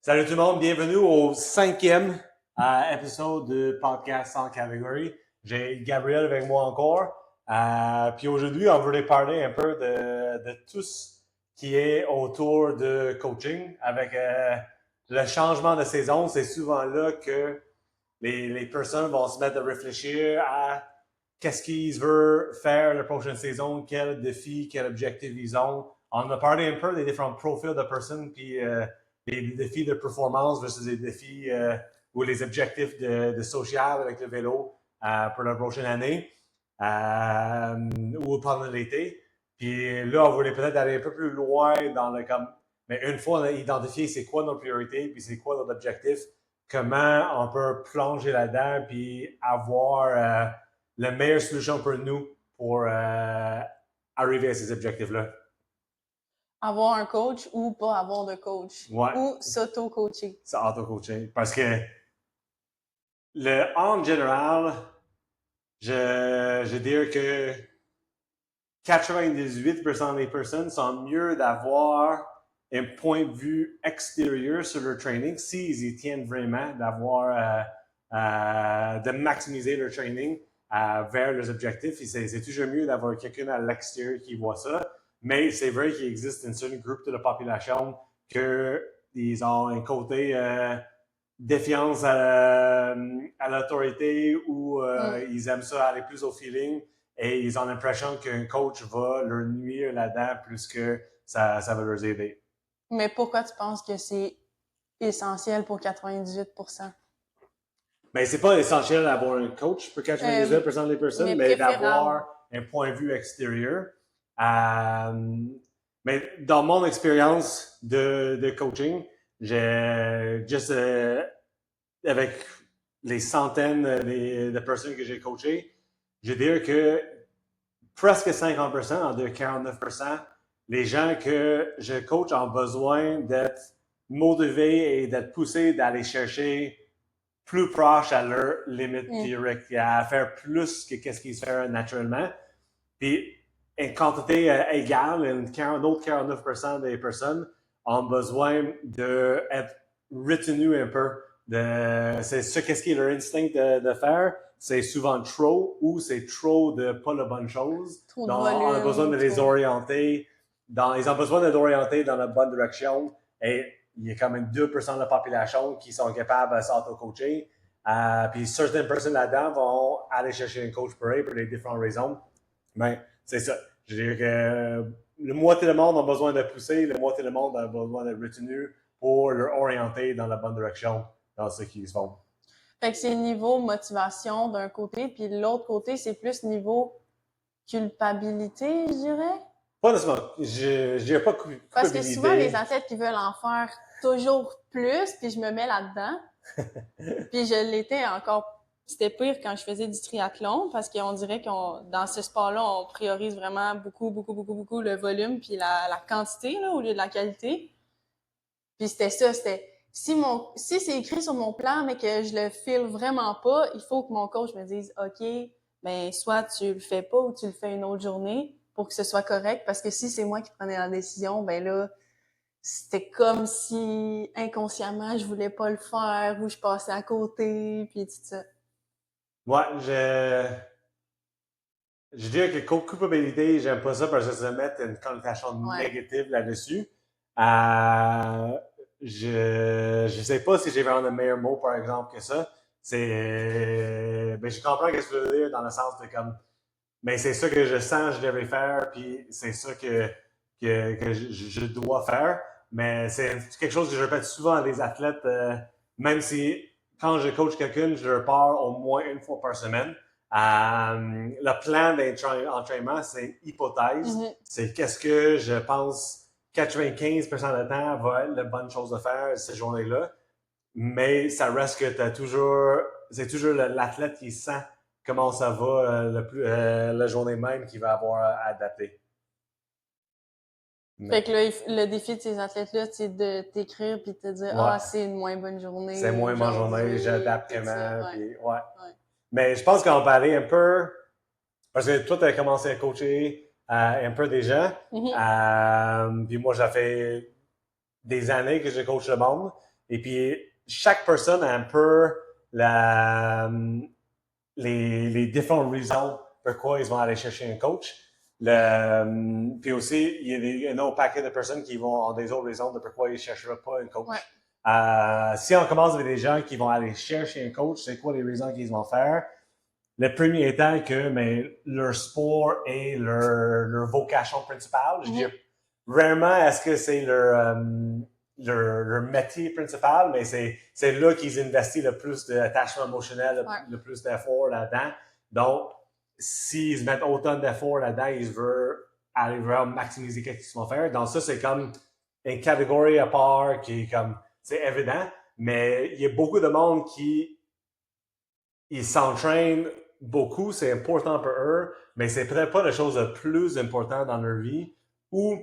Salut tout le monde, bienvenue au 5e épisode de Podcast sans catégorie. J'ai Gabriel avec moi encore. Puis aujourd'hui, on voulait parler un peu de tout ce qui est autour de coaching. Avec le changement de saison, c'est souvent là que les personnes vont se mettre à réfléchir à qu'est-ce qu'ils veulent faire la prochaine saison, quel défi, quel objectif ils ont. On a parlé un peu des différents profils de personnes, puis les défis de performance versus les défis ou les objectifs de social avec le vélo pour la prochaine année ou pendant l'été. Puis là, on voulait peut-être aller un peu plus loin dans le comme. Mais une fois on a identifié c'est quoi nos priorités, puis c'est quoi notre objectif, comment on peut plonger là-dedans, puis avoir la meilleure solution pour nous pour arriver à ces objectifs-là. Avoir un coach ou pas avoir de coach. Ouais. Ou s'auto-coacher. C'est auto-coaching. Parce que en général, je dirais que 98% des personnes sont mieux d'avoir un point de vue extérieur sur leur training s'ils y tiennent vraiment, de maximiser leur training vers leurs objectifs. Et c'est toujours mieux d'avoir quelqu'un à l'extérieur qui voit ça. Mais c'est vrai qu'il existe un certain groupe de la population qu'ils ont un côté défiance à l'autorité ou ils aiment ça aller plus au feeling et ils ont l'impression qu'un coach va leur nuire là-dedans plus que ça va leur aider. Mais pourquoi tu penses que c'est essentiel pour 98%? Ben, c'est pas essentiel d'avoir un coach pour 98% des personnes, mais d'avoir un point de vue extérieur. Mais dans mon expérience de coaching, juste avec les centaines de personnes que j'ai coachées, je dirais que presque 50%, en 49%, les gens que je coach ont besoin d'être motivés et d'être poussés d'aller chercher plus proche à leur limite théorique, à faire plus que qu'est-ce qu'ils font naturellement. Puis, une quantité égale, un autre 49% des personnes ont besoin d'être retenues un peu. C'est ça, qu'est-ce qui est leur instinct de faire? C'est souvent trop ou c'est trop de pas la bonne chose. Trop Donc, de volume, on a besoin de les orienter. Ils ont besoin d'être orientés dans la bonne direction. Et il y a quand même 2% de la population qui sont capables de s'auto-coacher. Puis certaines personnes là-dedans vont aller chercher un coach pour eux pour les différentes raisons. Mais c'est ça. Je dirais que le moitié du monde a besoin de pousser, le moitié du monde a besoin de retenue pour leur orienter dans la bonne direction dans ce qu'ils font. Fait que c'est niveau motivation d'un côté, puis de l'autre côté, c'est plus niveau culpabilité, je dirais. Pas nécessairement. Je dirais pas culpabilité. Parce que souvent, les athlètes qui veulent en faire toujours plus, puis je me mets là-dedans. Puis je l'étais encore. C'était pire quand je faisais du triathlon, parce qu'on dirait dans ce sport-là, on priorise vraiment beaucoup le volume puis la quantité là, au lieu de la qualité. Puis c'était si c'est écrit sur mon plan mais que je le file vraiment pas, il faut que mon coach me dise OK, ben soit tu le fais pas ou tu le fais une autre journée pour que ce soit correct, parce que si c'est moi qui prenais la décision, ben là c'était comme si inconsciemment je voulais pas le faire ou je passais à côté puis tout ça. Ouais, je dirais que culpabilité, j'aime pas ça parce que ça met une connotation négative là-dessus. Je sais pas si j'ai vraiment le meilleur mot, par exemple, que ça. Ben, je comprends ce que tu veux dire dans le sens de comme, mais c'est ça que je sens que je devrais faire, puis c'est ça que je dois faire. Mais c'est quelque chose que je répète souvent à des athlètes, même si quand je coach quelqu'un, je leur parle au moins une fois par semaine. Le plan d'entraînement, c'est une hypothèse. C'est qu'est-ce que je pense 95% du temps va être la bonne chose à faire cette journée-là. Mais ça reste que c'est toujours l'athlète qui sent comment ça va la journée même qui va avoir à adapter. Fait que là, le défi de ces athlètes-là, c'est de t'écrire puis de te dire c'est une moins bonne journée. C'est moins bonne journée, j'adapte vraiment. Puis, ouais. Mais je pense qu'on va aller un peu, parce que toi, tu as commencé à coacher un peu déjà. Puis moi, ça fait des années que je coach le monde. Et puis, chaque personne a un peu les différentes raisons pourquoi ils vont aller chercher un coach. Puis aussi, il y a un autre paquet de personnes qui vont avoir des autres raisons de pourquoi ils ne chercheront pas un coach. Ouais. Si on commence avec des gens qui vont aller chercher un coach, c'est quoi les raisons qu'ils vont faire? Le premier étant que leur sport est leur vocation principale. Je veux dire, rarement est-ce que c'est leur métier principal, mais c'est là qu'ils investissent le plus d'attachement émotionnel, le plus d'efforts là-dedans. Donc, s'ils mettent autant d'efforts là-dedans, ils veulent aller vraiment maximiser ce qu'ils vont faire. Donc, ça, c'est comme une catégorie à part qui est comme, c'est évident, mais il y a beaucoup de monde qui ils s'entraînent beaucoup, c'est important pour eux, mais c'est peut-être pas la chose la plus importante dans leur vie, où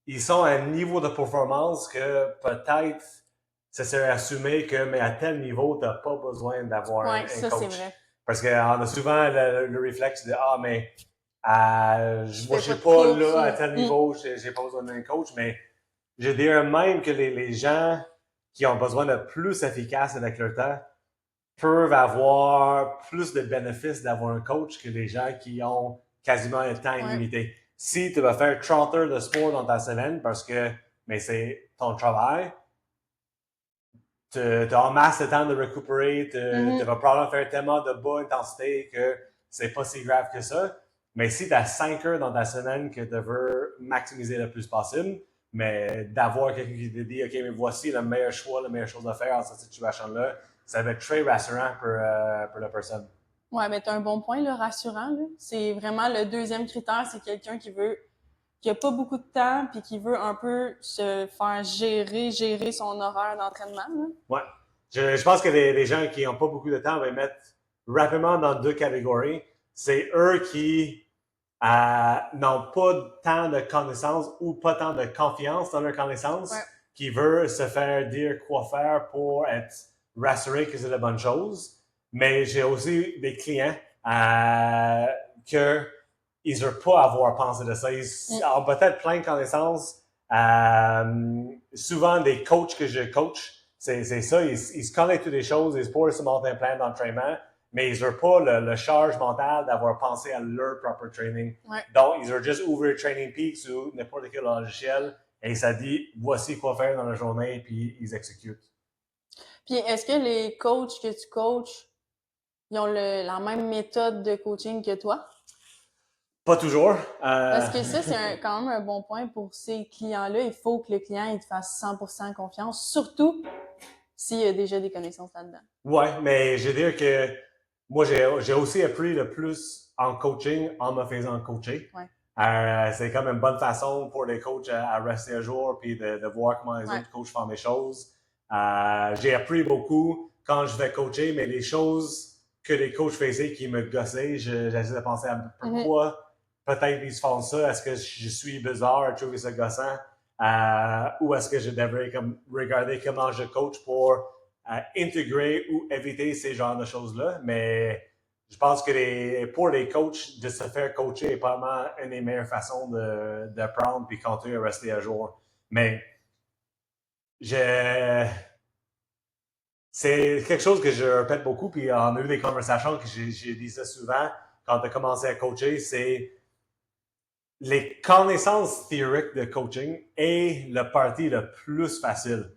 ils sont à un niveau de performance que peut-être ça serait assumé que, mais à tel niveau, tu n'as pas besoin d'avoir un ça, coach. C'est vrai. Parce qu'on a souvent le réflexe de « Ah, mais moi, je suis pas pas trop, là à tel niveau, j'ai pas besoin d'un coach. » Mais je dirais même que les gens qui ont besoin de plus efficace avec leur temps peuvent avoir plus de bénéfices d'avoir un coach que les gens qui ont quasiment un temps illimité. Si tu vas faire 30 heures de sport dans ta semaine parce que c'est ton travail, tu as en masse de temps de récupérer, tu vas probablement faire tellement de bas intensité que c'est pas si grave que ça. Mais si tu as 5 heures dans ta semaine que tu veux maximiser le plus possible, mais d'avoir quelqu'un qui te dit « OK, mais voici le meilleur choix, la meilleure chose à faire dans cette situation-là », ça va être très rassurant pour la personne. Ouais, mais tu as un bon point, là, rassurant. Là. C'est vraiment le deuxième critère, c'est quelqu'un qui a pas beaucoup de temps puis qui veut un peu se faire gérer son horaire d'entraînement. Là. Ouais. Je pense que les gens qui n'ont pas beaucoup de temps vont mettre rapidement dans deux catégories. C'est eux qui n'ont pas tant de connaissances ou pas tant de confiance dans leur connaissance, qui veulent se faire dire quoi faire pour être rassuré que c'est la bonne chose. Mais j'ai aussi des clients que ils ne veulent pas avoir pensé de ça. Ils ont peut-être plein de connaissances. Souvent, des coachs que je coach, c'est ça. Ils se connaissent toutes les choses. Ils pour se monter un plan d'entraînement, mais ils n'ont pas le charge mental d'avoir pensé à leur propre training. Donc, ils ont juste ouvert Training Peaks ou n'importe quel logiciel et ça dit voici quoi faire dans la journée, puis ils exécutent. Puis, est-ce que les coachs que tu coaches, ils ont la même méthode de coaching que toi? Pas toujours. Parce que ça, c'est quand même un bon point pour ces clients-là. Il faut que le client il te fasse 100% confiance, surtout s'il y a déjà des connaissances là-dedans. Ouais, mais je veux dire que moi, j'ai aussi appris le plus en coaching en me faisant coacher. C'est comme une bonne façon pour les coachs à rester à jour puis de voir comment les autres coachs font les choses. J'ai appris beaucoup quand je vais coacher, mais les choses que les coachs faisaient qui me gossaient, j'essaie de penser à pourquoi peut-être ils font ça. Est-ce que je suis bizarre, je trouve ça gossant? Ou est-ce que je devrais comme regarder comment je coach pour intégrer ou éviter ces genres de choses-là. Mais je pense que pour les coachs, de se faire coacher est probablement une des meilleures façons d'apprendre et continuer à rester à jour. Mais c'est quelque chose que je répète beaucoup, puis on a eu des conversations que j'ai dit ça souvent quand tu as commencé à coacher, c'est les connaissances théoriques de coaching est le parti le plus facile.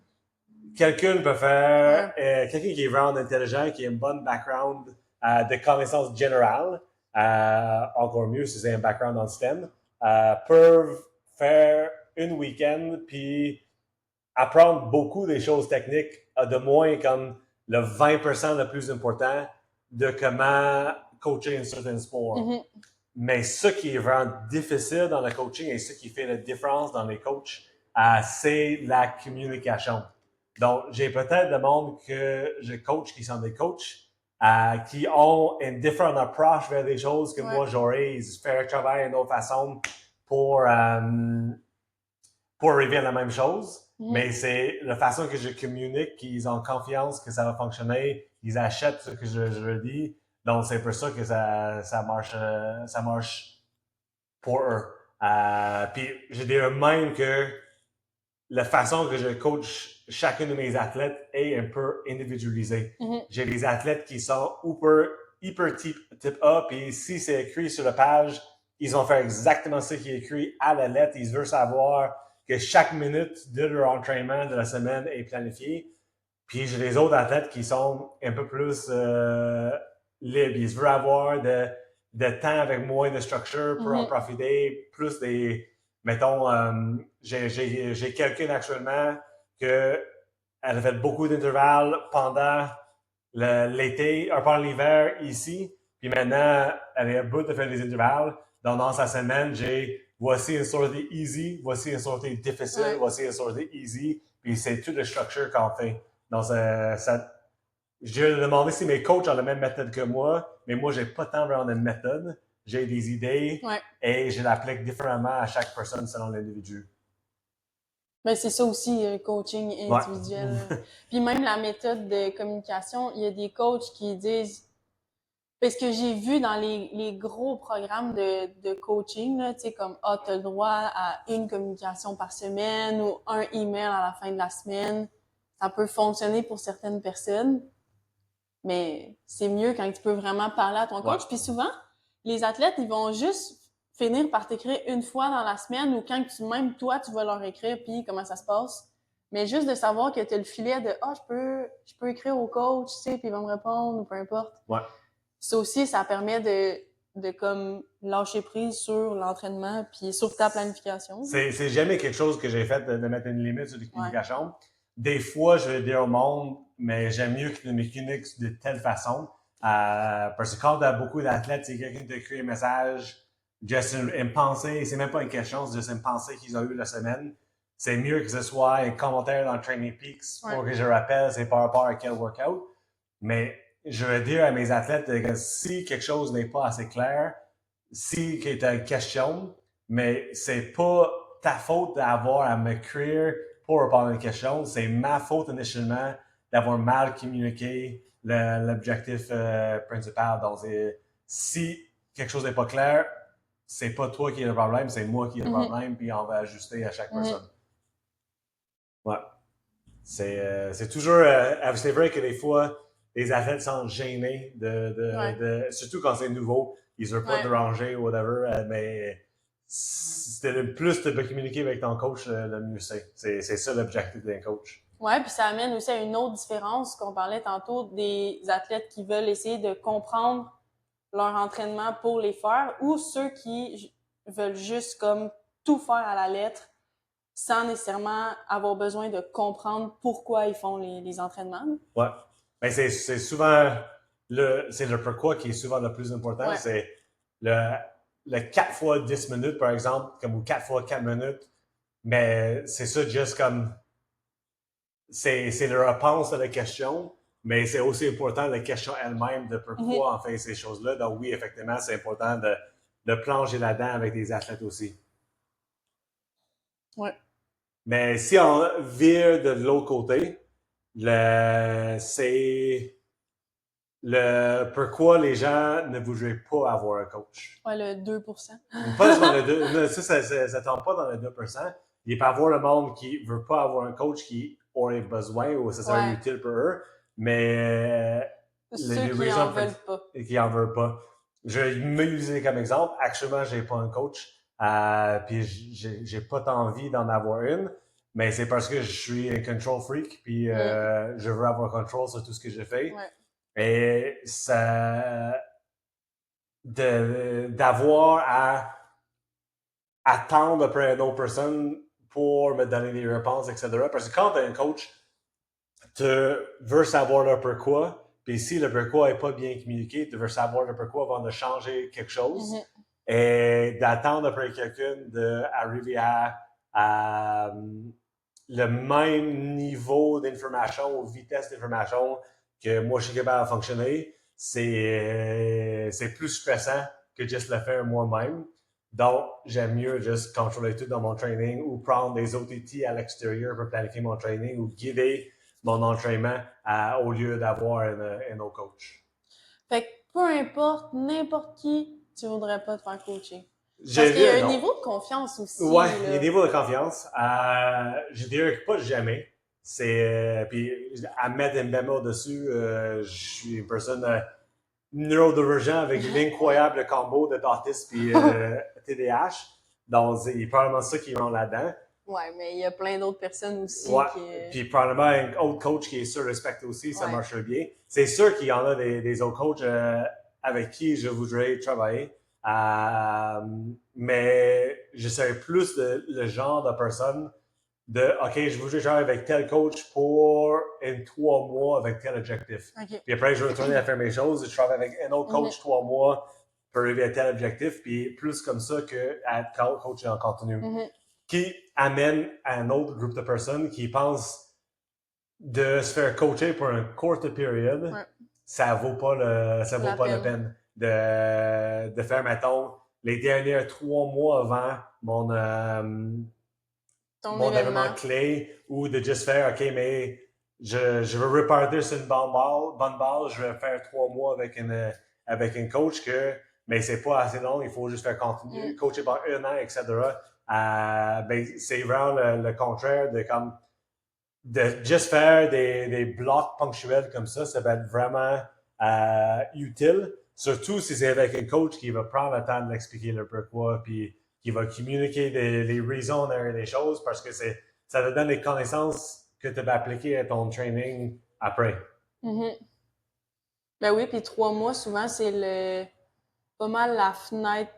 Quelqu'un peut faire, quelqu'un qui est vraiment intelligent, qui a un bon background de connaissances générales, encore mieux si c'est un background en STEM, peuvent faire une week-end puis apprendre beaucoup des choses techniques, de moins comme le 20% le plus important de comment coacher un certain sport. Mais ce qui est vraiment difficile dans le coaching et ce qui fait la différence dans les coachs, c'est la communication. Donc, j'ai peut-être de monde que je coach qui sont des coachs qui ont une différente approche vers des choses que moi j'aurais. Ils font un travail d'une autre façon pour arriver à la même chose. Mais c'est la façon que je communique qu'ils ont confiance que ça va fonctionner. Ils achètent ce que je leur dis. Donc, c'est pour ça que ça marche pour eux. Puis, je dirais même que la façon que je coach chacun de mes athlètes est un peu individualisé. Mhm. J'ai des athlètes qui sont hyper type A, puis si c'est écrit sur la page, ils vont faire exactement ce qui est écrit à la lettre. Ils veulent savoir que chaque minute de leur entraînement de la semaine est planifiée. Puis j'ai les autres athlètes qui sont un peu plus libres. Ils veulent avoir de temps avec moins de structure pour en profiter, plus des... Mettons, j'ai quelqu'un actuellement que elle a fait beaucoup d'intervalles pendant l'été, pendant l'hiver ici, puis maintenant, elle est à bout de faire des intervalles. Donc, dans sa semaine, j'ai voici une sortie easy, voici une sortie difficile, voici une sortie easy, puis c'est toute la structure qu'on fait. Donc, je lui ai demandé si mes coachs ont la même méthode que moi, mais moi, j'ai pas tant vraiment de méthode. J'ai des idées et je l'applique différemment à chaque personne selon l'individu. Mais c'est ça aussi, coaching individuel. Puis même la méthode de communication, il y a des coachs qui disent, parce que j'ai vu dans les gros programmes de coaching, là, tu sais, comme, t'as le droit à une communication par semaine ou un email à la fin de la semaine. Ça peut fonctionner pour certaines personnes, mais c'est mieux quand tu peux vraiment parler à ton coach. Puis souvent, les athlètes, ils vont juste finir par t'écrire une fois dans la semaine ou quand même toi, tu vas leur écrire puis comment ça se passe. Mais juste de savoir que tu as le filet de je peux écrire au coach, tu sais, puis il va me répondre ou peu importe. Ça aussi, ça permet de comme lâcher prise sur l'entraînement puis sur ta planification. C'est jamais quelque chose que j'ai fait de mettre une limite sur les communications. Des fois, je vais dire au monde, mais j'aime mieux que mes cliniques de telle façon. Parce que quand tu as beaucoup d'athlètes, c'est quelqu'un qui t'écrit un message, juste une pensée, c'est même pas une question, c'est juste une pensée qu'ils ont eue la semaine. C'est mieux que ce soit un commentaire dans Training Peaks pour que je rappelle c'est par rapport à quel workout. Mais je veux dire à mes athlètes que si quelque chose n'est pas assez clair, si tu as une question, mais c'est pas ta faute d'avoir à m'écrire pour répondre à une question, c'est ma faute initialement d'avoir mal communiqué l'objectif principal. Donc, si quelque chose n'est pas clair, c'est pas toi qui as le problème, c'est moi qui ai le problème, puis on va ajuster à chaque personne. Ouais. C'est toujours... c'est vrai que des fois, les athlètes sont gênés surtout quand c'est nouveau, ils ne veulent pas déranger ou whatever, mais c'était le plus tu peux communiquer avec ton coach, le mieux c'est. C'est ça l'objectif d'un coach. Ouais, puis ça amène aussi à une autre différence qu'on parlait tantôt des athlètes qui veulent essayer de comprendre leur entraînement pour les faire ou ceux qui veulent juste comme tout faire à la lettre sans nécessairement avoir besoin de comprendre pourquoi ils font les entraînements. Ouais. Ben c'est souvent c'est le pourquoi qui est souvent le plus important. C'est le 4 fois 10 minutes, par exemple, comme ou 4 fois 4 minutes. Mais c'est ça, juste comme c'est la réponse à la question, mais c'est aussi important la question elle-même de pourquoi on fait ces choses-là. Donc oui, effectivement, c'est important de plonger là-dedans avec des athlètes aussi. Ouais. Mais si on vire de l'autre côté, c'est le pourquoi les gens ne voudraient pas avoir un coach. Ouais, le 2%. Pas dans le 2%. Ça tombe pas dans le 2%. Il peut y avoir le monde qui veut pas avoir un coach qui aurait besoin ou ça serait utile pour eux, mais ceux qui en veulent pas. Qui en veulent pas. Je vais m'utiliser comme exemple. Actuellement, j'ai pas un coach, puis j'ai pas envie d'en avoir une, mais c'est parce que je suis un control freak, puis je veux avoir contrôle sur tout ce que je fais. Et ça, d'avoir à attendre après une autre personne pour me donner des réponses, etc. Parce que quand tu es un coach, tu veux savoir le pourquoi, puis si le pourquoi n'est pas bien communiqué, tu veux savoir le pourquoi avant de changer quelque chose et d'attendre après quelqu'un d'arriver à le même niveau d'information ou vitesse d'information que moi je suis capable de fonctionner, c'est plus stressant que juste le faire moi-même. Donc, j'aime mieux juste contrôler tout dans mon training ou prendre des autres outils à l'extérieur pour planifier mon training ou guider mon entraînement au lieu d'avoir un autre coach. Fait que peu importe, n'importe qui, tu voudrais pas te faire coacher. Parce qu'il y a un niveau de confiance aussi. Ouais, il y a un niveau de confiance. Je dirais pas jamais. Puis à mettre un bémol dessus, je suis une personne neurodivergent avec l'incroyable combo de autisme puis TDAH. Donc, c'est probablement ça qui rentre là-dedans. Ouais, mais il y a plein d'autres personnes aussi Ouais. qui. Puis probablement un autre coach qui est sur-respecté aussi, ça Ouais. marche bien. C'est sûr qu'il y en a des autres coachs avec qui je voudrais travailler. Mais je serais plus le genre de personne OK, je voudrais travailler avec tel coach pour 3 mois avec tel objectif. OK. Puis après, je vais retourner à faire mes choses. Je travaille avec un autre coach 3 mois pour arriver à tel objectif. Puis plus comme ça qu'à coach en continu. Qui amène à un autre groupe de personnes qui pensent de se faire coacher pour une courte période. Ouais. Ça vaut pas la peine de faire, mettons, les derniers 3 mois avant mon événement clé ou de juste faire, OK, mais je veux repartir sur une bonne balle, je vais faire 3 mois avec un coach mais c'est pas assez long, il faut juste faire continuer, coacher par 1 an, etc. Ben, c'est vraiment le contraire de juste faire des blocs ponctuels comme ça va être vraiment utile, surtout si c'est avec un coach qui va prendre le temps de l'expliquer le pourquoi, puis qui va communiquer les raisons derrière les choses, parce que ça te donne les connaissances que tu vas appliquer à ton training après. Ben oui, puis 3 mois, souvent, c'est pas mal la fenêtre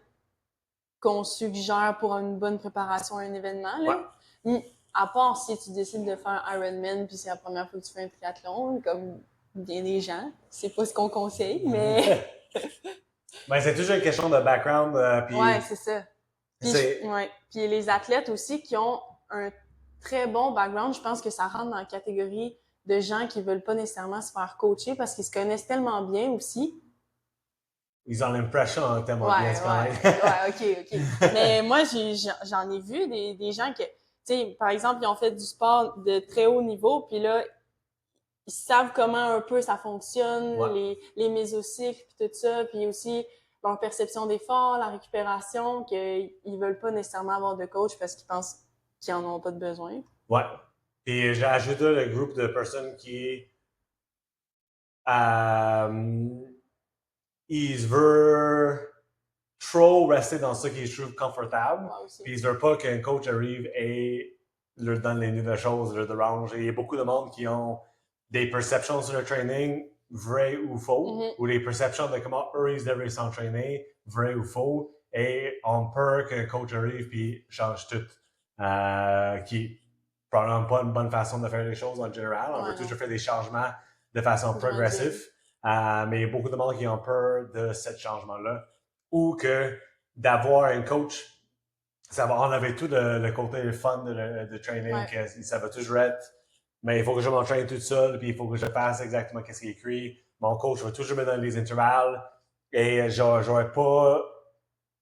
qu'on suggère pour une bonne préparation à un événement. Là. Ouais. À part si tu décides de faire un Ironman puis c'est la première fois que tu fais un triathlon, comme bien des gens, c'est pas ce qu'on conseille, mais... Ben, c'est toujours une question de background. Ouais, c'est ça. Puis les athlètes aussi qui ont un très bon background, je pense que ça rentre dans la catégorie de gens qui veulent pas nécessairement se faire coacher parce qu'ils se connaissent tellement bien aussi. Ils ont l'impression tellement bien se connaître. Ouais, OK. Mais moi, j'en ai vu des gens que, tu sais, par exemple, ils ont fait du sport de très haut niveau, puis là, ils savent comment un peu ça fonctionne, les mésocycles, puis tout ça, puis aussi leur perception d'effort, la récupération, qu'ils veulent pas nécessairement avoir de coach parce qu'ils pensent qu'ils en ont pas de besoin. Ouais. Et j'ai ajouté le groupe de personnes qui ils veulent trop rester dans ce qu'ils trouvent confortable. Puis ils veulent pas qu'un coach arrive et leur donne les nouvelles choses, leur dérange. Et il y a beaucoup de monde qui ont des perceptions sur le training, vraies ou faux, ou des perceptions de comment eux ils devraient s'entraîner, vraies ou faux, et ont peur qu'un coach arrive puis change tout. Qui probablement pas une bonne façon de faire les choses en général. On veut toujours faire des changements de façon progressive. Mais il y a beaucoup de monde qui ont peur de ce changement-là. Ou que d'avoir un coach, ça va enlever tout le côté fun de training, que ça va toujours être, mais il faut que je m'entraîne tout seul, puis il faut que je fasse exactement ce qui est écrit. Mon coach va toujours me donner les intervalles, et j'aurai pas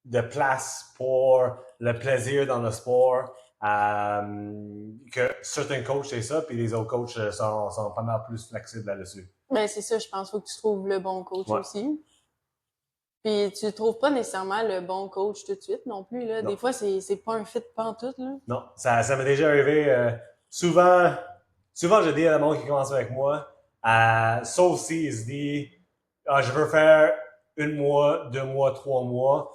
de place pour le plaisir dans le sport. Que certains coachs, c'est ça, puis les autres coachs sont pas mal plus flexibles là-dessus. Ben, c'est ça, je pense. Faut que tu trouves le bon coach aussi. Puis tu trouves pas nécessairement le bon coach tout de suite non plus. Là. Des fois, c'est pas un fit pantoute. Là. Non, ça m'est déjà arrivé. Souvent, je dis à la monde qui commence avec moi, sauf s'il se dit je veux faire 1 mois, 2 mois, 3 mois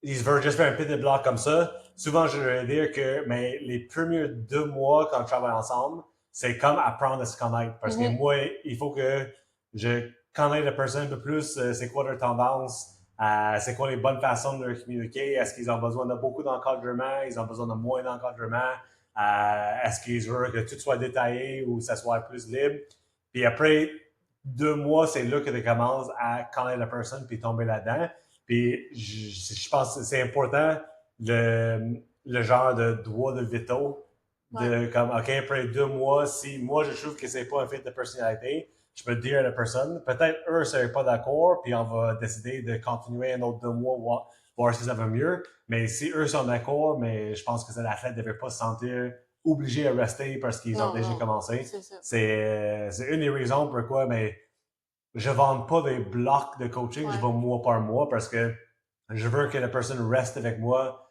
ils veulent juste faire un petit bloc comme ça. Souvent, je vais dire que les premiers 2 mois quand on travaille ensemble, c'est comme apprendre à se connaître. Parce que moi, il faut que je connaisse la personne un peu plus, c'est quoi leur tendance, c'est quoi les bonnes façons de leur communiquer, est-ce qu'ils ont besoin de beaucoup d'encadrement, ils ont besoin de moins d'encadrement, est-ce qu'ils veulent que tout soit détaillé ou que ça soit plus libre. Puis après 2 mois, c'est là que tu commences à connaître la personne puis tomber là-dedans. Puis je pense que c'est important le genre de droit de veto. Comme, OK, après 2 mois, si moi je trouve que c'est pas un fit de personnalité, je peux dire à la personne, peut-être eux ne seraient pas d'accord, puis on va décider de continuer un autre 2 mois, voir si ça va mieux. Mais si eux sont d'accord, mais je pense que l'athlète ne devrait pas se sentir obligé à rester parce qu'ils ont déjà commencé. C'est une des raisons pourquoi, mais je ne vends pas des blocs de coaching, je vais mois par mois parce que je veux que la personne reste avec moi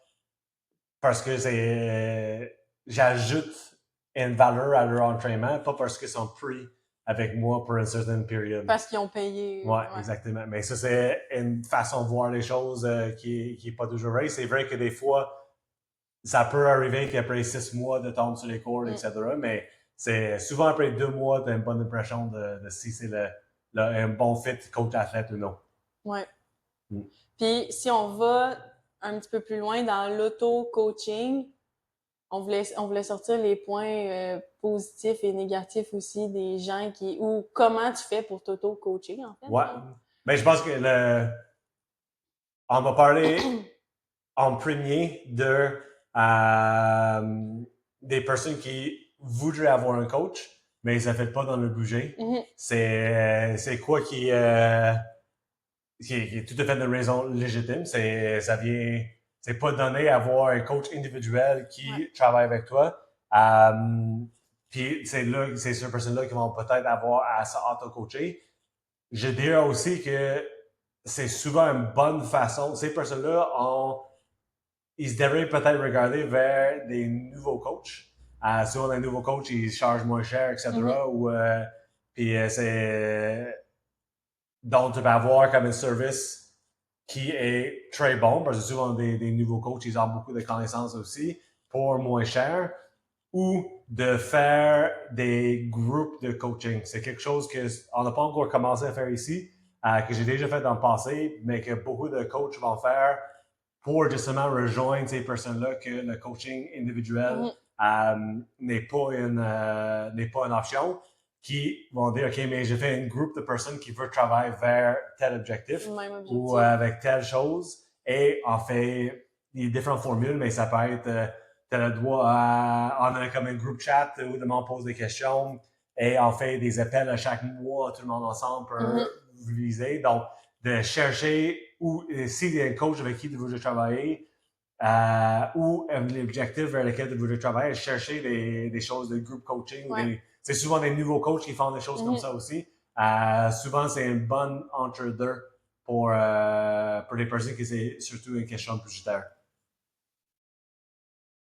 parce que j'ajoute une valeur à leur entraînement, pas parce qu'ils sont pris avec moi pour une certaine période. Parce qu'ils ont payé. Ouais, exactement. Mais ça, c'est une façon de voir les choses qui est pas toujours vraie. C'est vrai que des fois, ça peut arriver qu'après 6 mois de tomber sur les cours, etc. Mais c'est souvent après 2 mois, tu as une bonne impression de si c'est un bon fit coach-athlète ou non. Ouais. Puis si on va un petit peu plus loin dans l'auto-coaching, on voulait sortir les points positifs et négatifs aussi des gens ou comment tu fais pour t'auto-coacher, en fait. Ouais. Mais je pense que on va parler en premier des personnes qui voudraient avoir un coach, mais ils ne fait pas dans le budget. C'est quoi qui est tout à fait une raison légitime. C'est pas donné à avoir un coach individuel qui travaille avec toi. Puis c'est ces personnes-là qui vont peut-être avoir à s'auto-coacher. Je dirais aussi que c'est souvent une bonne façon. Ces personnes-là ils se devraient peut-être regarder vers des nouveaux coachs. Souvent, les nouveaux coachs, ils chargent moins cher, etc. Puis donc, tu vas avoir comme un service qui est très bon, parce que souvent, des nouveaux coachs, ils ont beaucoup de connaissances aussi, pour moins cher, ou de faire des groupes de coaching. C'est quelque chose qu'on n'a pas encore commencé à faire ici, que j'ai déjà fait dans le passé, mais que beaucoup de coachs vont faire pour justement rejoindre ces personnes-là que le coaching individuel n'est pas une option, qui vont dire, OK, mais j'ai fait un groupe de personnes qui veulent travailler vers tel objectif ou avec telle chose, et on fait des différentes formules, mais ça peut être, tu as le droit on a comme un groupe chat où le monde pose des questions, et on fait des appels à chaque mois, tout le monde ensemble pour viser. Donc, de chercher s'il y a un coach avec qui tu veux travailler ou l'objectif vers lequel tu veux travailler, chercher des choses de group coaching. C'est souvent des nouveaux coachs qui font des choses comme ça aussi. Souvent, c'est une bonne entre-deux pour les personnes qui c'est surtout une question budgétaire.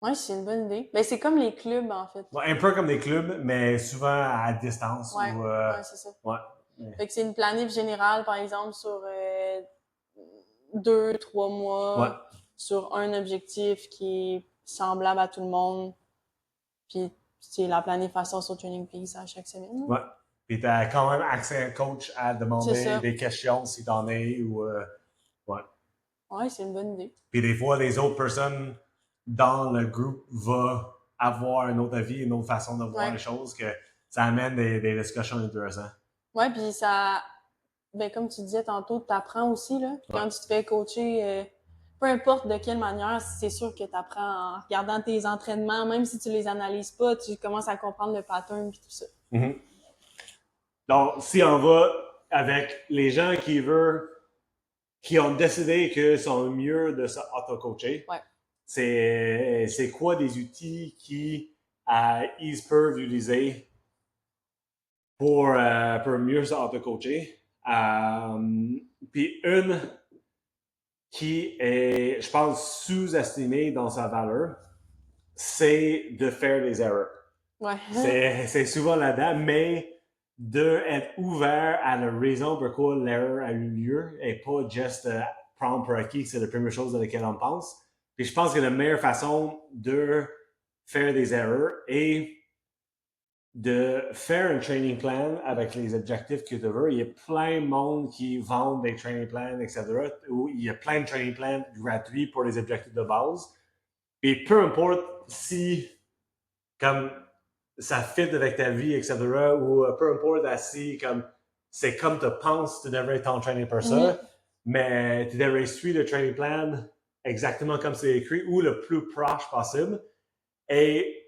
Oui, c'est une bonne idée. Ben, c'est comme les clubs, en fait. Ouais, un peu comme des clubs, mais souvent à distance. Ouais, c'est ça. Ouais. Fait que c'est une planif générale, par exemple, sur 2-3 mois, sur un objectif qui est semblable à tout le monde. Puis c'est la planification sur Training Peaks à chaque semaine. Ouais. Puis tu as quand même accès à un coach à demander des questions si tu en es ou. Ouais, c'est une bonne idée. Puis des fois, les autres personnes dans le groupe vont avoir un autre avis, une autre façon de voir les choses, que ça amène des discussions intéressantes. Ouais, puis ça, ben comme tu disais tantôt, tu apprends aussi, là. Quand tu te fais coacher, peu importe de quelle manière, c'est sûr que tu apprends en regardant tes entraînements, même si tu les analyses pas, tu commences à comprendre le pattern et tout ça. Donc, si on va avec les gens qui ont décidé que sont mieux de s'auto-coacher, c'est quoi des outils qu'ils peuvent utiliser pour mieux s'auto-coacher? Puis une qui est, je pense, sous-estimée dans sa valeur, c'est de faire des erreurs. C'est souvent là-dedans, mais d'être ouvert à la raison pourquoi l'erreur a eu lieu et pas juste prendre pour acquis que c'est la première chose à laquelle on pense. Puis je pense que la meilleure façon de faire des erreurs est de faire un training plan avec les objectifs que tu veux. Il y a plein de monde qui vendent des training plans, etc. Où il y a plein de training plans gratuits pour les objectifs de base. Et peu importe si comme ça fit avec ta vie, etc. Ou peu importe si comme c'est comme tu penses tu devrais t'entraîner pour ça, mais tu devrais suivre le training plan exactement comme c'est écrit ou le plus proche possible. Et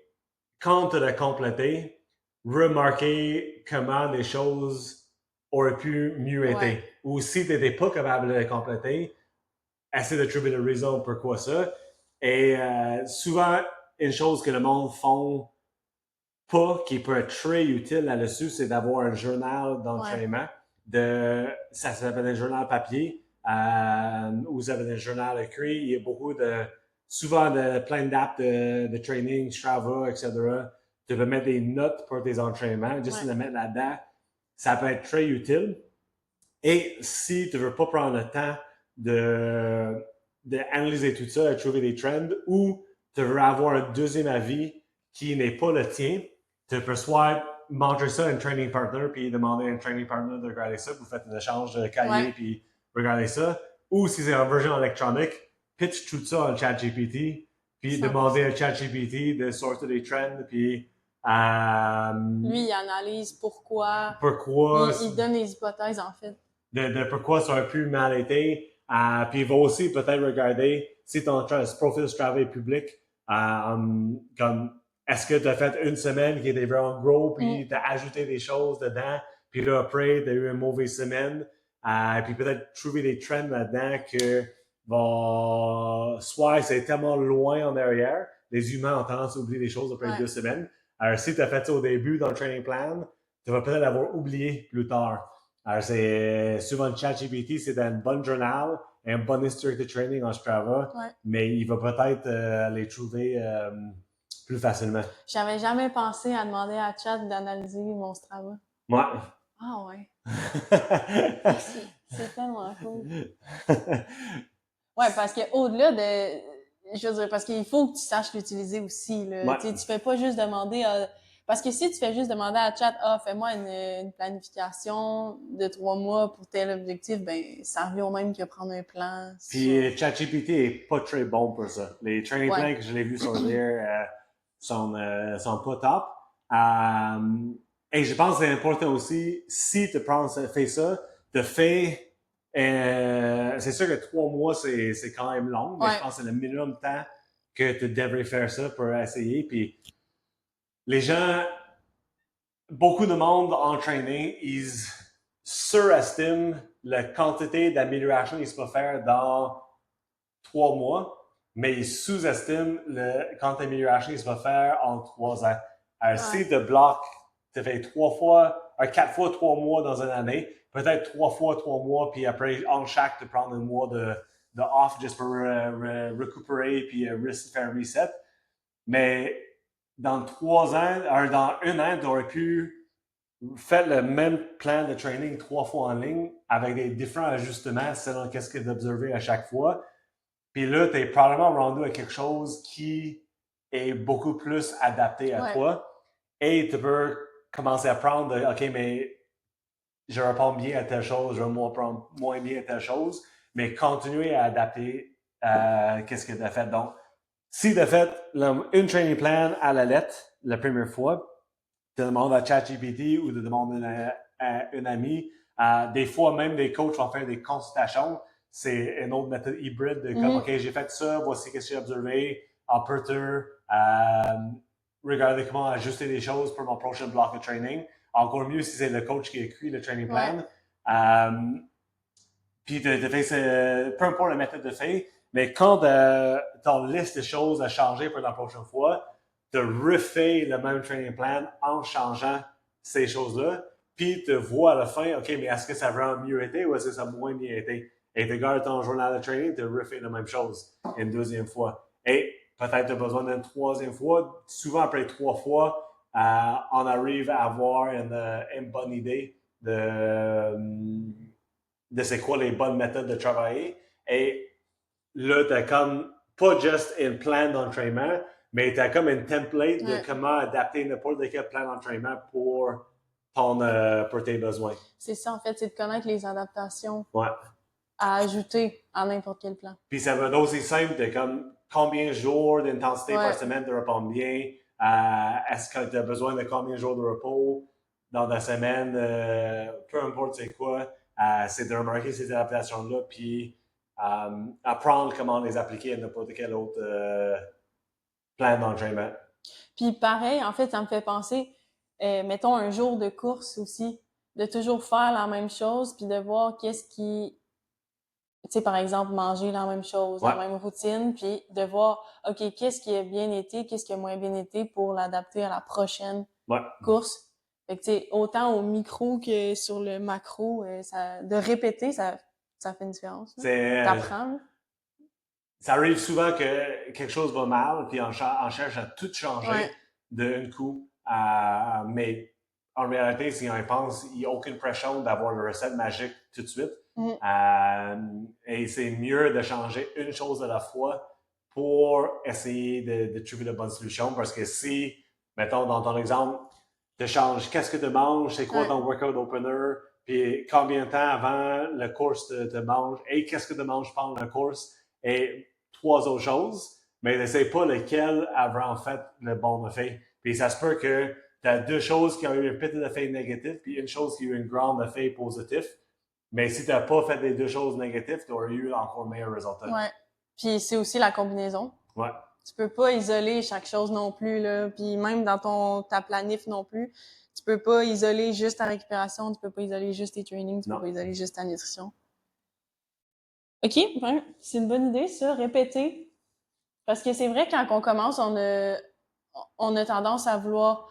quand tu l'as complété, remarquer comment les choses auraient pu mieux être. Ou si tu n'étais pas capable de le compléter, essaie de trouver la raison pourquoi ça. Et souvent, une chose que le monde font pas, qui peut être très utile là-dessus, c'est d'avoir un journal d'entraînement. Ça s'appelle un journal papier ou ça s'appelle un journal écrit. Il y a beaucoup de souvent plein d'apps de training, Strava, etc. Tu peux mettre des notes pour tes entraînements, juste Ouais. le mettre là-dedans. Ça peut être très utile. Et si tu veux pas prendre le temps d'analyser tout ça, de trouver des trends, ou tu veux avoir un deuxième avis qui n'est pas le tien, tu peux soit montrer ça à un training partner, puis demander à un training partner de regarder ça, vous faites un échange de cahier, Ouais. puis regardez ça. Ou si c'est en version électronique, pitch tout ça en ChatGPT, puis 100%. demander à ChatGPT de sortir des trends, puis Lui, il analyse pourquoi. pourquoi Il donne les hypothèses, en fait. de pourquoi ça aurait pu mal été. Puis il va aussi peut-être regarder si ton profil Strava est public, comme est-ce que tu as fait une semaine qui était vraiment gros, puis tu as ajouté des choses dedans, puis là après, tu as eu une mauvaise semaine, puis peut-être trouver des trends là-dedans que soit c'est tellement loin en arrière, les humains ont tendance à oublier des choses après 2 semaines. Alors si tu as fait ça au début dans le training plan, tu vas peut-être l'avoir oublié plus tard. Alors, c'est souvent le ChatGPT, c'est dans une bonne journal, un bon historique de training en Strava, mais il va peut-être les trouver plus facilement. J'avais jamais pensé à demander à Chat d'analyser mon Strava. Ouais. Ah ouais. C'est tellement cool. Ouais, parce que au-delà de, je veux dire, parce qu'il faut que tu saches l'utiliser aussi, là. Ouais. Tu fais pas juste demander à, parce que si tu fais juste demander à Chat, fais-moi une planification de 3 mois pour tel objectif, ben, ça revient au même que prendre un plan. Puis ChatGPT est pas très bon pour ça. Les training plans que je l'ai vus sur there sont pas top. Et je pense que c'est important aussi, si tu fais ça, te fais c'est sûr que 3 mois, c'est quand même long, mais je pense que c'est le minimum de temps que tu devrais faire ça pour essayer. Puis les gens, beaucoup de monde en training, ils surestiment la quantité d'amélioration qu'ils peuvent faire dans 3 mois, mais ils sous-estiment le quantité d'amélioration qu'ils peuvent faire en 3 ans. Alors, si tu bloques, tu fais 4 fois 3 mois dans une année, peut-être 3 fois 3 mois, puis après, en chaque, tu prends un mois de off juste pour récupérer, puis faire un reset. Mais dans 3 ans, dans 1 an, tu aurais pu faire le même plan de training 3 fois en ligne avec des différents ajustements selon qu'est-ce que tu as observé à chaque fois. Puis là, tu es probablement rendu à quelque chose qui est beaucoup plus adapté à toi. Et tu peux commencer à prendre, OK, mais je réponds bien à telle chose, je réponds moins bien à telle chose, mais continuer à adapter qu'est-ce que tu as fait. Donc, si tu as fait une training plan à la lettre la première fois, tu demandes à ChatGPT ou tu demandes à une amie, des fois même des coachs vont faire des consultations. C'est une autre méthode hybride de comme, OK, j'ai fait ça, voici ce que j'ai observé, Alberta, regarder comment ajuster les choses pour mon prochain bloc de training. Encore mieux si c'est le coach qui écrit le training plan. Puis peu importe la méthode de fait, mais quand ton liste de choses a changé pour la prochaine fois, tu refais le même training plan en changeant ces choses-là, puis tu vois à la fin, OK, mais est-ce que ça a vraiment mieux été ou est-ce que ça a moins bien été? Et tu gardes ton journal de training, tu refais la même chose une deuxième fois. Et peut-être tu as besoin d'une troisième fois. Souvent, après 3 fois, on arrive à avoir une bonne idée de c'est quoi les bonnes méthodes de travailler. Et là, tu as comme pas juste un plan d'entraînement, mais tu as comme un template de comment adapter n'importe quel plan d'entraînement pour tes besoins. C'est ça, en fait, c'est de connaître les adaptations à ajouter à n'importe quel plan. Puis ça va être aussi simple de comme combien de jours d'intensité par semaine te répondent bien. Est-ce que tu as besoin de combien de jours de repos dans ta semaine? Peu importe c'est quoi. C'est de remarquer ces adaptations-là, puis apprendre comment les appliquer à n'importe quel autre plan d'entraînement. Puis pareil, en fait, ça me fait penser, mettons un jour de course aussi, de toujours faire la même chose, puis de voir qu'est-ce qui, tu sais, par exemple, manger la même chose, la même routine, puis de voir, OK, qu'est-ce qui a bien été, qu'est-ce qui a moins bien été pour l'adapter à la prochaine course. Fait que, tu sais, autant au micro que sur le macro, de répéter, ça fait une différence. T'apprends. ça arrive souvent que quelque chose va mal, puis on cherche à tout changer Ouais. d'un coup. Mais en réalité, si on y pense, il n'y a aucune pression d'avoir le recette magique tout de suite. Et c'est mieux de changer une chose à la fois pour essayer de trouver la bonne solution. Parce que si, mettons, dans ton exemple, tu changes qu'est-ce que tu manges, c'est quoi ton workout opener, puis combien de temps avant le course te mange, et qu'est-ce que tu manges pendant la course, et 3 autres choses, mais n'essaie pas lequel avait en fait le bon effet. Puis ça se peut que tu as 2 choses qui ont eu un petit effet négatif, puis une chose qui a eu un grand effet positif. Mais si tu n'as pas fait les 2 choses négatives, tu aurais eu encore meilleur résultat. Ouais. Puis c'est aussi la combinaison. Ouais. Tu peux pas isoler chaque chose non plus, là. Puis même dans ta planif non plus. Tu peux pas isoler juste ta récupération, tu peux pas isoler juste tes trainings, tu peux pas isoler juste ta nutrition. OK, ouais, c'est une bonne idée, ça, répéter. Parce que c'est vrai, quand on commence, on a tendance à vouloir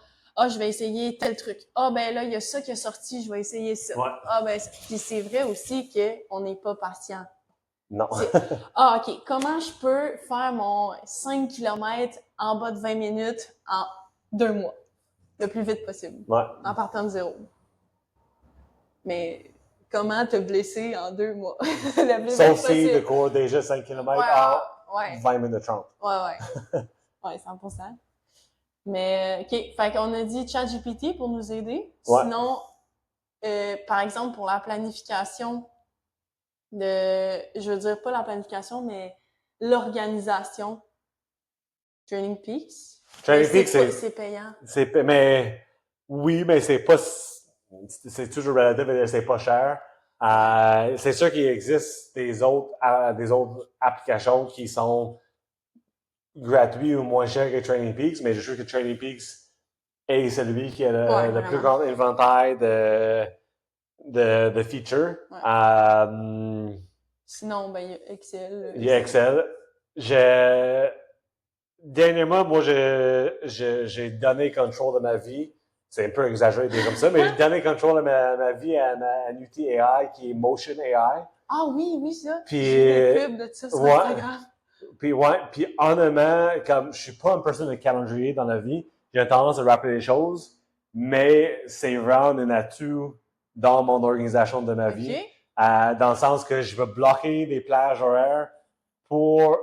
je vais essayer tel truc. Ben là, il y a ça qui est sorti, je vais essayer ça. Ouais. Puis c'est vrai aussi qu'on n'est pas patient. Non. OK, comment je peux faire mon 5 km en bas de 20 minutes en 2 mois? Le plus vite possible. Ouais. En partant de 0. Mais comment te blesser en 2 mois? Le plus vite Sauf si possible. de cours déjà 5 km en 20 minutes 30. Ouais. Ouais, 100%. Mais, OK. Fait qu'on a dit ChatGPT pour nous aider. Ouais. Sinon, par exemple, pour la planification je veux dire, pas la planification, mais l'organisation. Training Peaks. Training Peaks, c'est payant. Mais oui, mais c'est pas. C'est toujours relatif et c'est pas cher. C'est sûr qu'il existe des autres applications qui sont gratuites ou moins chères que Training Peaks, mais je suis sûr que Training Peaks est celui qui a le plus grand inventaire de features. Ouais. Sinon, il y a Excel. Il y a Excel. Dernièrement, moi, j'ai donné contrôle de ma vie. C'est un peu exagéré de dire comme ça, mais j'ai donné contrôle de ma vie à un outil AI qui est Motion AI. Ah oui, ça. Puis, j'ai des pubs de ça sur Instagram. Puis honnêtement, comme je suis pas une personne de calendrier dans la vie, j'ai tendance à rappeler les choses, mais c'est vraiment un atout dans mon organisation de ma vie. Dans le sens que je veux bloquer des plages horaires pour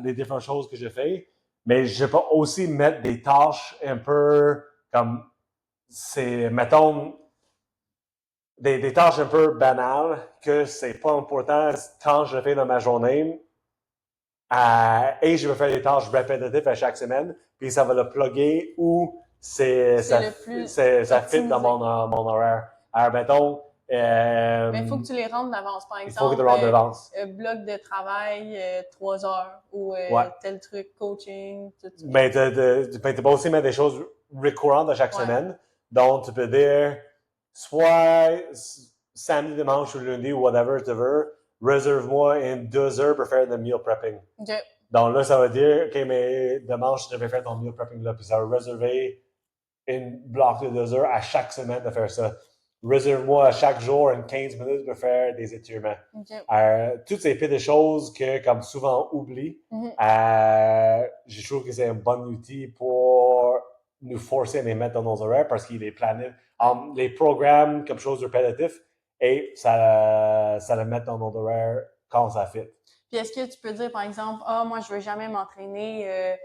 les différentes choses que je fais, mais je peux aussi mettre des tâches un peu comme mettons, des tâches un peu banales que c'est pas important quand je le fais dans ma journée. Et je vais faire des tâches répétitives à chaque semaine, puis ça va le plugger où ça fit dans mon horaire. Alors, mettons, mais il faut que tu les rentres d'avance, par exemple. Il faut que tu les rentres d'avance. Bloc de travail, 3 heures, ou tel truc, coaching, tout ça. Mais tu peux aussi mettre des choses récurrentes à chaque semaine. Donc, tu peux dire, soit samedi, dimanche ou lundi ou whatever tu veux, réserve-moi 2 heures pour faire le meal prepping. Okay. Donc là, ça va dire, OK, mais dimanche, je vais faire ton meal prepping là, puis ça va réserver une bloc de 2 heures à chaque semaine de faire ça. Réserve-moi à chaque jour une 15 minutes pour faire des étirements. Okay. Toutes ces petites choses que, comme souvent, on oublie. Je trouve que c'est un bon outil pour nous forcer à les mettre dans nos horaires parce qu'il est plané. Les programmes comme chose répétitive et ça le met dans nos horaires quand ça fit. Puis est-ce que tu peux dire, par exemple, moi, je veux jamais m'entraîner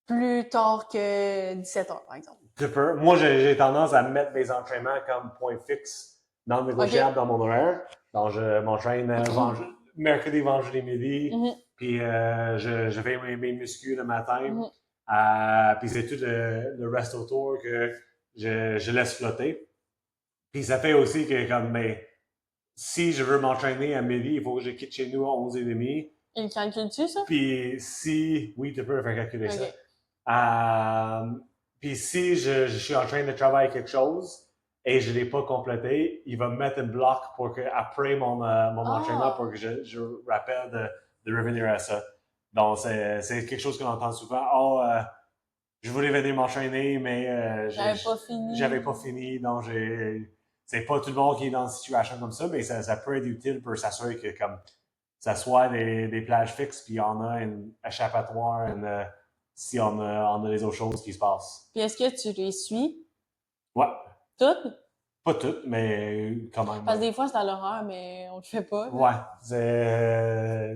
plus tard que 17 heures, par exemple? Tu peux. Moi, j'ai tendance à mettre mes entraînements comme point fixe non négociable dans mon horaire. Donc, je m'entraîne mercredi, vendredi, midi. Puis, je fais mes muscles le matin. Puis, c'est tout le reste autour que je laisse flotter. Puis, ça fait aussi que, comme, si je veux m'entraîner à midi, il faut que je quitte chez nous à 11h30. Il calcule-tu, ça? Puis, oui, tu peux faire calculer ça. Puis si je suis en train de travailler quelque chose et je ne l'ai pas complété, il va me mettre un bloc pour que après mon entraînement pour que je rappelle de revenir à ça. Donc, c'est quelque chose qu'on entend souvent. Je voulais venir m'entraîner, mais j'avais pas fini. Donc, c'est pas tout le monde qui est dans une situation comme ça, mais ça peut être utile pour s'assurer que comme ça soit des plages fixes, puis on a une échappatoire, si on a les autres choses qui se passent. Puis est-ce que tu les suis Ouais. toutes? Pas toutes, mais quand même. Parce que des fois, c'est à l'horreur, mais on le fait pas. Là. Ouais.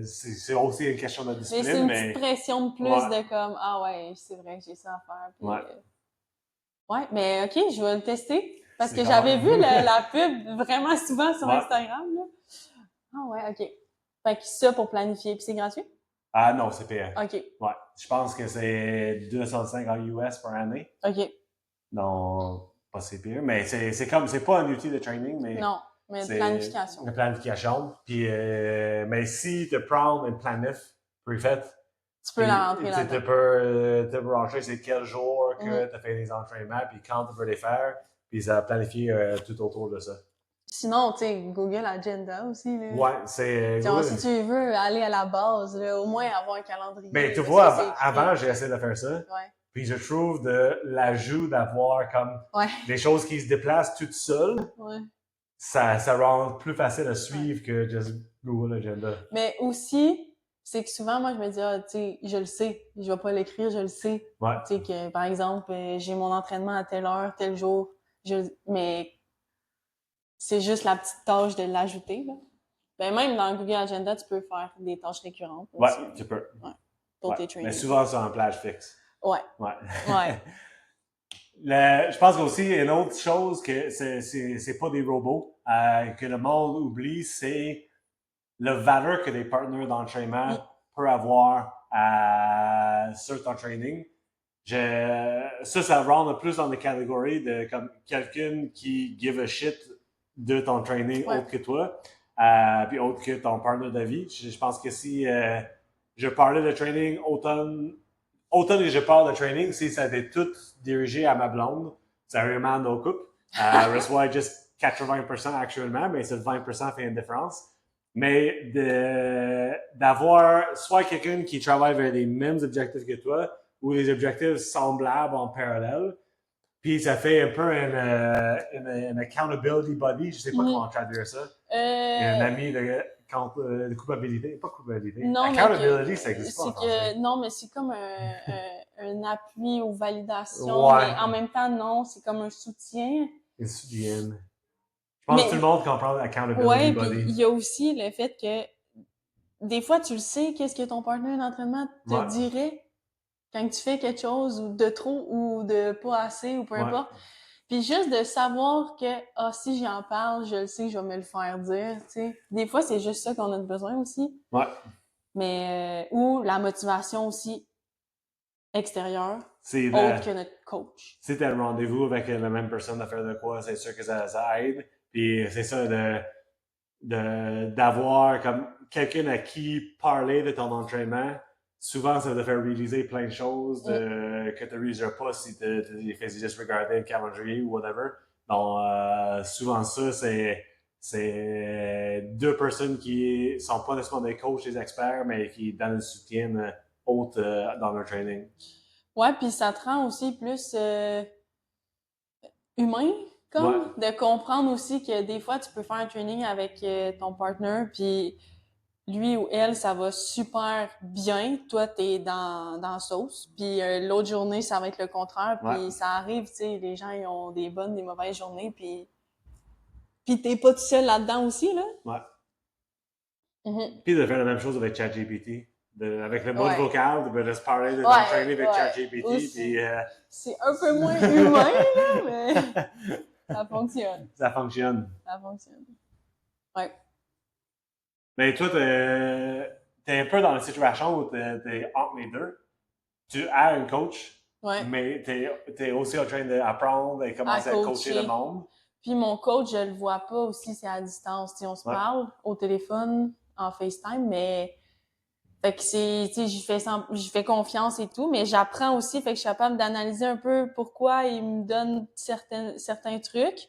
C'est aussi une question de Mais discipline, c'est une petite pression de plus Ouais. de comme, ah ouais, c'est vrai, j'ai ça à faire. Puis, Ouais. ouais, mais ok, je vais le tester. Parce C'est que quand j'avais même- vu la pub vraiment souvent sur Ouais. Instagram. Là. Ah ouais, ok. Fait que ça pour planifier. Puis c'est gratuit? Ah non, c'est payant. Ok, Ouais. Je pense que c'est 205 en US par année. ok. Non, pas c'est pire. Mais c'est pas un outil de training, mais Non, mais de c'est planification. une planification. Puis, mais si tu prends une planif prefaite, Tu peux la rentrer tu là-dedans. peux te brancher c'est quel jour que Mhm. tu as fait les entraînements, puis quand tu veux les faire, puis ça planifie tout autour de ça. Sinon, tu sais, Google Agenda aussi. Là. Ouais, c'est Genre, Google. si tu veux aller à la base, là, au moins avoir un calendrier. Mais tu où est-ce vois, que c'est écrit. avant, j'ai essayé de faire ça. Ouais. Puis je trouve de l'ajout d'avoir comme Ouais. des choses qui se déplacent toutes seules, Ouais. ça rend plus facile à suivre que juste Google Agenda. Mais aussi, c'est que souvent, moi, je me dis, ah, tu sais, je le sais. Je vais pas l'écrire, je le sais. Ouais. Tu sais, que, par exemple, j'ai mon entraînement à telle heure, tel jour. Mais c'est juste la petite tâche de l'ajouter, là. Ben, même dans Google Agenda, tu peux faire des tâches récurrentes. Ouais, Aussi, tu peux. Ouais. Pour Ouais. tes trainings. Mais souvent, c'est en plage fixe. Ouais. Ouais. Ouais. Je pense qu'aussi, une autre chose que c'est pas des robots, que le monde oublie, c'est le valeur que des partenaires d'entraînement peuvent avoir sur ton training. Ça rentre plus dans des catégories de comme quelqu'un qui give a shit de ton training Ouais. autre que toi, puis autre que ton partner de vie. Je pense que si je parlais de training autant que je parle de training, si ça était tout dirigé à ma blonde, sérieusement, nos couples, reçoit juste 80% actuellement, mais ce 20% fait une différence. Mais d'avoir soit quelqu'un qui travaille vers les mêmes objectifs que toi ou des objectifs semblables en parallèle, puis ça fait un peu une accountability buddy, je sais pas comment traduire ça. Un ami de culpabilité, pas culpabilité. Non, Accountability, ça existe pas en français. Non, mais c'est comme un appui aux validations, Ouais. mais en même temps, non, c'est comme un soutien. Une soutienne. Je pense que tout le monde comprend accountability Ouais, buddy. puis il y a aussi le fait que des fois, tu le sais, qu'est-ce que ton partenaire d'entraînement te dirait quand tu fais quelque chose ou de trop ou de pas assez ou peu importe. Puis juste de savoir que, si j'en parle, je le sais, je vais me le faire dire, tu sais. Des fois, c'est juste ça qu'on a besoin aussi. Ouais. Mais, ou la motivation aussi extérieure, autre que notre coach. Si t'as un rendez-vous avec la même personne à faire de quoi, c'est sûr que ça aide. Puis c'est ça d'avoir comme quelqu'un à qui parler de ton entraînement. Souvent, ça te fait réaliser plein de choses que tu ne réaliseras pas si tu fais juste regarder le calendrier ou whatever. Donc, souvent ça, c'est deux personnes qui sont pas nécessairement des coachs, des experts, mais qui donnent le soutien autre dans leur training. Ouais, puis ça te rend aussi plus humain, comme de comprendre aussi que des fois, tu peux faire un training avec ton partner, puis lui ou elle, ça va super bien. Toi, t'es dans la sauce. Puis l'autre journée, ça va être le contraire. Puis ça arrive, tu sais, les gens, ils ont des bonnes, des mauvaises journées. Puis t'es pas tout seul là-dedans aussi, là. Ouais. Puis de faire la même chose avec ChatGPT. Avec le mode vocal, de se parler de t'entraîner avec ChatGPT. Puis c'est un peu moins humain, là, mais ça fonctionne. Ça fonctionne. Ça fonctionne. Ouais. Mais toi, t'es un peu dans la situation où t'es entre les deux. Tu as un coach, mais t'es aussi en train d'apprendre et commencer à coacher le monde. Puis mon coach, je le vois pas aussi, c'est à distance. T'sais, on se parle au téléphone, en FaceTime, mais fait que c'est, tu sais, j'y fais confiance et tout, mais j'apprends aussi, fait que je suis capable d'analyser un peu pourquoi il me donne certains trucs.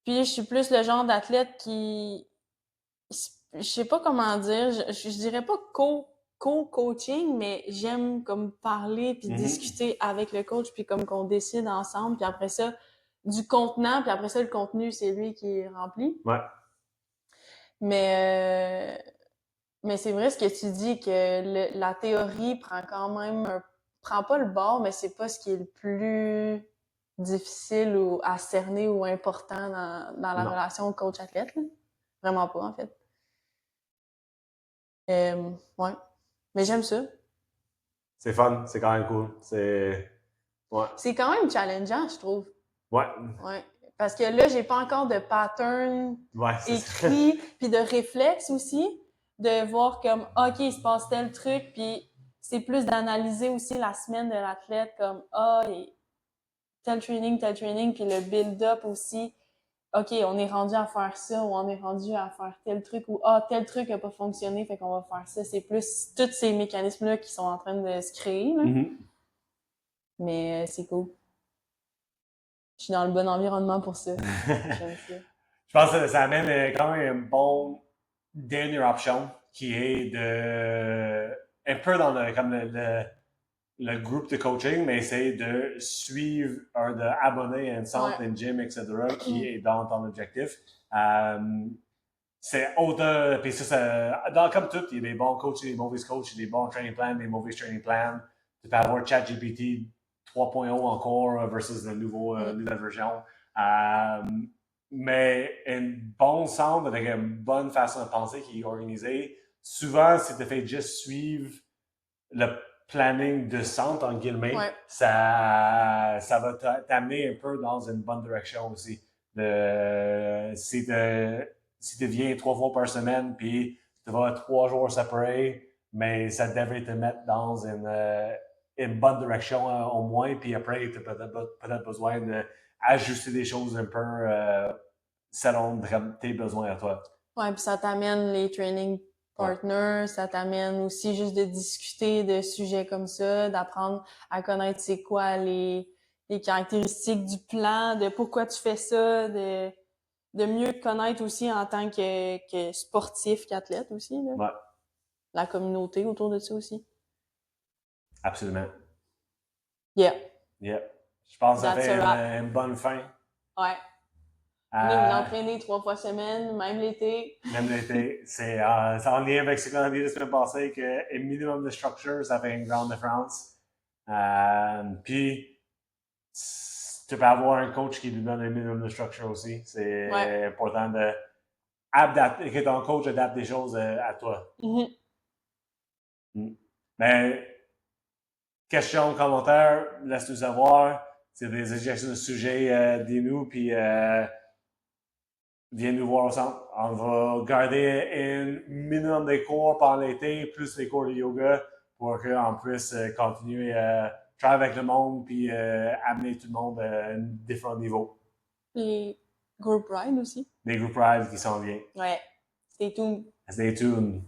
Puis je suis plus le genre d'athlète qui, je sais pas comment dire, je dirais pas co-coaching, mais j'aime comme parler puis discuter avec le coach puis comme qu'on décide ensemble, puis après ça, du contenant, puis après ça, le contenu, c'est lui qui remplit. Ouais. Mais Mais c'est vrai ce que tu dis, que la théorie prend quand même prend pas le bord, mais c'est pas ce qui est le plus difficile ou à cerner ou important dans la Non. relation coach-athlète, là. Vraiment pas, en fait. Ouais. Mais j'aime ça. C'est fun, c'est quand même cool. Ouais. C'est quand même challengeant, je trouve. Ouais. Ouais. Parce que là, j'ai pas encore de pattern Ouais, c'est ça. écrit, puis de réflexe aussi, de voir comme, OK, il se passe tel truc, puis c'est plus d'analyser aussi la semaine de l'athlète, comme, tel training, puis le build-up aussi. OK, on est rendu à faire ça, ou on est rendu à faire tel truc, ou tel truc a pas fonctionné, fait qu'on va faire ça. C'est plus tous ces mécanismes-là qui sont en train de se créer, là. Mhm. Mais c'est cool. Je suis dans le bon environnement pour ça. J'aime ça. Je pense que ça amène quand même une bonne dernière option qui est de un peu dans comme le groupe de coaching, mais essayer de suivre d'abonner à un centre, Ouais. un gym, etc., qui est dans ton objectif. Euh, c'est autant, puis comme tout, il y a des bons coachs et des mauvais coachs, il y a des bons training plans, des mauvais training plans. Tu peux avoir ChatGPT 3.0 encore versus la nouvelle version. Mais un bon centre avec une bonne façon de penser qui est organisée, souvent, si tu fais juste suivre le planning de centre, en guillemets, Ouais. ça va t'amener un peu dans une bonne direction aussi. Si tu viens 3 fois par semaine, puis tu vas 3 jours séparés, mais ça devrait te mettre dans une bonne direction au moins, puis après, tu as peut-être besoin d'ajuster des choses un peu selon tes besoins à toi. Ouais, puis ça t'amène les training partners, ça t'amène aussi juste de discuter de sujets comme ça, d'apprendre à connaître c'est quoi les caractéristiques du plan, de pourquoi tu fais ça, de mieux te connaître aussi en tant que sportif, qu'athlète aussi, là. Ouais, La communauté autour de ça aussi. absolument. Yeah, Yeah. Je pense que ça that's fait a wrap. une bonne fin. Ouais. Venez vous entraîner 3 fois semaine, même l'été. Même l'été. C'est en lien avec ce qu'on a dit la semaine passée qu'un minimum de structure, ça fait une grande différence. Puis, tu peux avoir un coach qui lui donne un minimum de structure aussi. C'est Ouais. important que ton coach adapte des choses à toi. Mhm. Mais, questions, commentaires, laisse-nous savoir. C'est des suggestions de sujets, dis-nous, puis viens nous voir au centre. On va garder un minimum de cours pendant l'été, plus les cours de yoga, pour qu'on puisse continuer à travailler avec le monde puis amener tout le monde à un différent niveau. Et group ride aussi. Des group rides qui s'en viennent. Ouais. Stay tuned. Stay tuned.